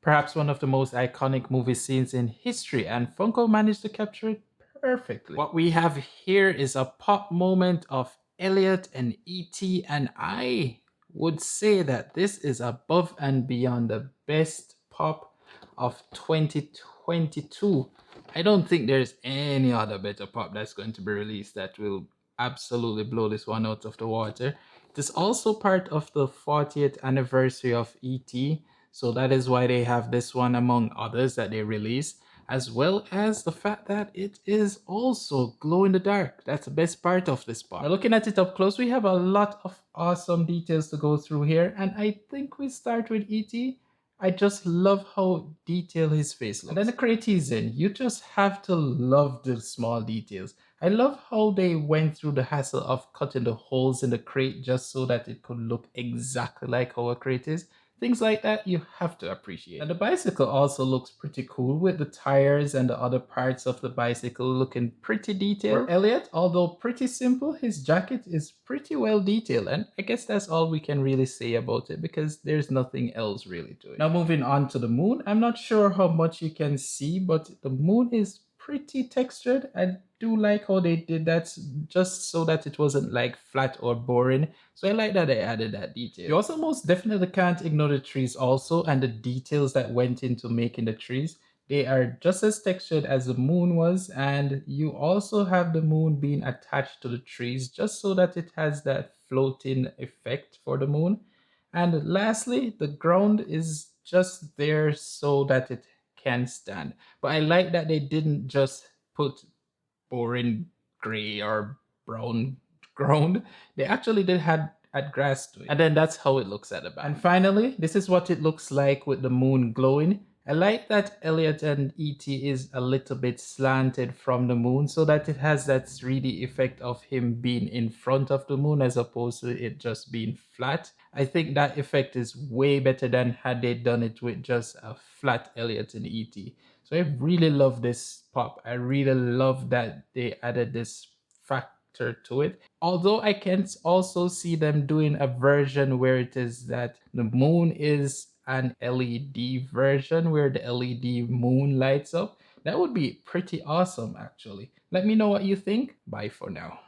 perhaps one of the most iconic movie scenes in history, and Funko managed to capture it perfectly. What we have here is a pop moment of Elliot and E.T., and I would say that this is above and beyond the best pop of 2022. I don't think there's any other better pop that's going to be released that will absolutely blow this one out of the water. It is also part of the 40th anniversary of E.T., so that is why they have this one among others that they release, as well as the fact that it is also glow in the dark. That's the best part of this part. Now, looking at it up close, we have a lot of awesome details to go through here, and I think we start with E.T. I just love how detailed his face looks. And then the crate he's in, you just have to love the small details. I love how they went through the hassle of cutting the holes in the crate just so that it could look exactly like how a crate is. Things like that you have to appreciate. And the bicycle also looks pretty cool with the tires and the other parts of the bicycle looking pretty detailed. For Elliot, although pretty simple, his jacket is pretty well detailed, and I guess that's all we can really say about it because there's nothing else really to it. Now moving on to the moon, I'm not sure how much you can see, but the moon is pretty textured. I do like how they did that just so that it wasn't like flat or boring. So I like that they added that detail. You also most definitely can't ignore the trees also and the details that went into making the trees. They are just as textured as the moon was, and you also have the moon being attached to the trees just so that it has that floating effect for the moon. And lastly, the ground is just there so that it can stand. But I like that they didn't just put boring gray or brown ground. They actually did add grass to it. And then that's how it looks at the back. And finally, this is what it looks like with the moon glowing. I like that Elliot and E.T. is a little bit slanted from the moon so that it has that 3D effect of him being in front of the moon as opposed to it just being flat. I think that effect is way better than had they done it with just a flat Elliot and E.T. So I really love this pop. I really love that they added this factor to it. Although I can also see them doing a version where it is that the moon is an LED version where the LED moon lights up. That would be pretty awesome actually. Let me know what you think. Bye for now.